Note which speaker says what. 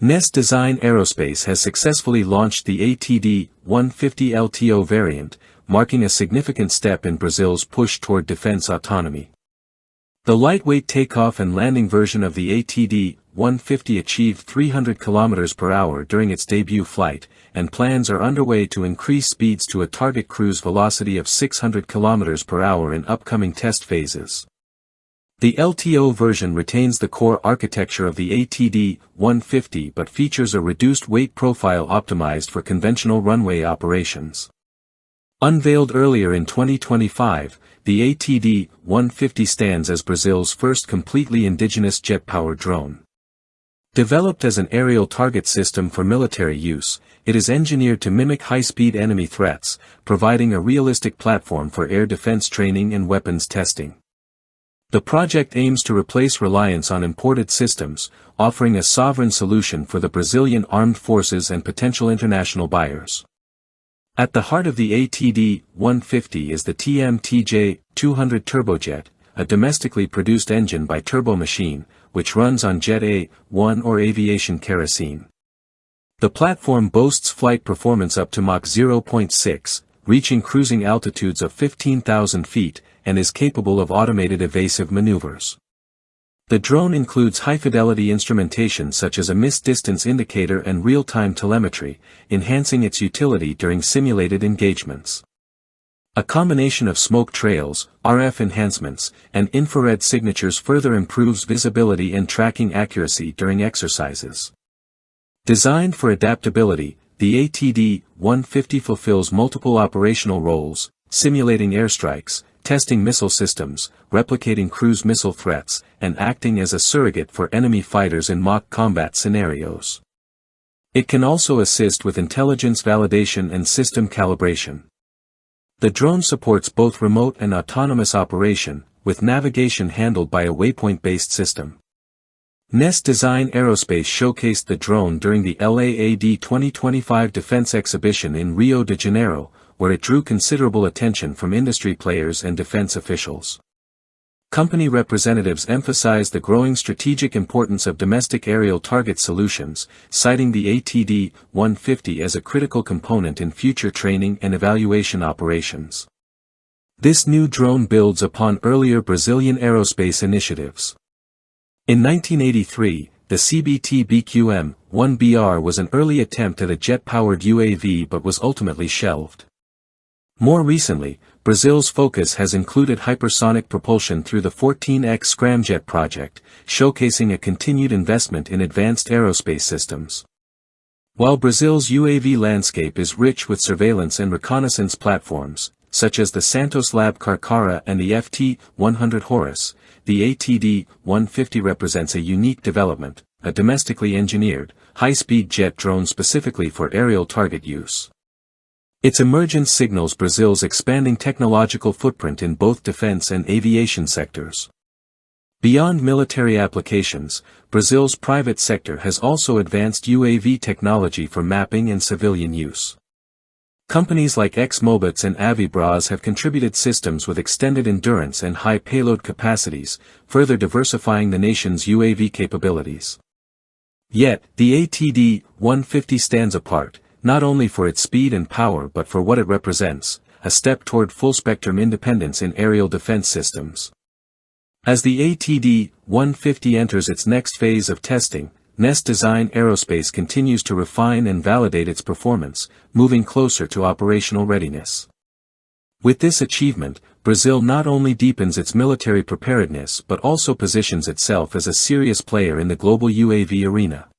Speaker 1: Nest Design Aerospace has successfully launched the ATD-150 LTO variant, marking a significant step in Brazil's push toward defense autonomy. The lightweight takeoff and landing version of the ATD-150 achieved 300 km per hour during its debut flight, and plans are underway to increase speeds to a target cruise velocity of 600 km per hour in upcoming test phases. The LTO version retains the core architecture of the ATD-150 but features a reduced weight profile optimized for conventional runway operations. Unveiled earlier in 2025, the ATD-150 stands as Brazil's first completely indigenous jet-powered drone. Developed as an aerial target system for military use, it is engineered to mimic high-speed enemy threats, providing a realistic platform for air defense training and weapons testing. The project aims to replace reliance on imported systems, offering a sovereign solution for the Brazilian armed forces and potential international buyers. At the heart of the ATD-150 is the TMTJ-200 turbojet, a domestically produced engine by Turbo Machine, which runs on Jet A-1 or aviation kerosene. The platform boasts flight performance up to Mach 0.6, reaching cruising altitudes of 15,000 feet, and is capable of automated evasive maneuvers. The drone includes high-fidelity instrumentation such as a missed distance indicator and real-time telemetry, enhancing its utility during simulated engagements. A combination of smoke trails, RF enhancements, and infrared signatures further improves visibility and tracking accuracy during exercises. Designed for adaptability, the ATD-150 fulfills multiple operational roles, simulating airstrikes, testing missile systems, replicating cruise missile threats, and acting as a surrogate for enemy fighters in mock combat scenarios. It can also assist with intelligence validation and system calibration. The drone supports both remote and autonomous operation, with navigation handled by a waypoint-based system. Nest Design Aerospace showcased the drone during the LAAD 2025 Defense Exhibition in Rio de Janeiro, where it drew considerable attention from industry players and defense officials. Company representatives emphasized the growing strategic importance of domestic aerial target solutions, citing the ATD-150 as a critical component in future training and evaluation operations. This new drone builds upon earlier Brazilian aerospace initiatives. In 1983, the CBT-BQM-1BR was an early attempt at a jet-powered UAV but was ultimately shelved. More recently, Brazil's focus has included hypersonic propulsion through the 14X Scramjet project, showcasing a continued investment in advanced aerospace systems. While Brazil's UAV landscape is rich with surveillance and reconnaissance platforms, such as the Santos Lab Carcara and the FT-100 Horus, the ATD-150 represents a unique development, a domestically engineered, high-speed jet drone specifically for aerial target use. Its emergence signals Brazil's expanding technological footprint in both defense and aviation sectors. Beyond military applications, Brazil's private sector has also advanced UAV technology for mapping and civilian use. Companies like Xmobits and Avibras have contributed systems with extended endurance and high payload capacities, further diversifying the nation's UAV capabilities. Yet, the ATD-150 stands apart, not only for its speed and power but for what it represents, a step toward full-spectrum independence in aerial defense systems. As the ATD-150 enters its next phase of testing, Nest Design Aerospace continues to refine and validate its performance, moving closer to operational readiness. With this achievement, Brazil not only deepens its military preparedness but also positions itself as a serious player in the global UAV arena.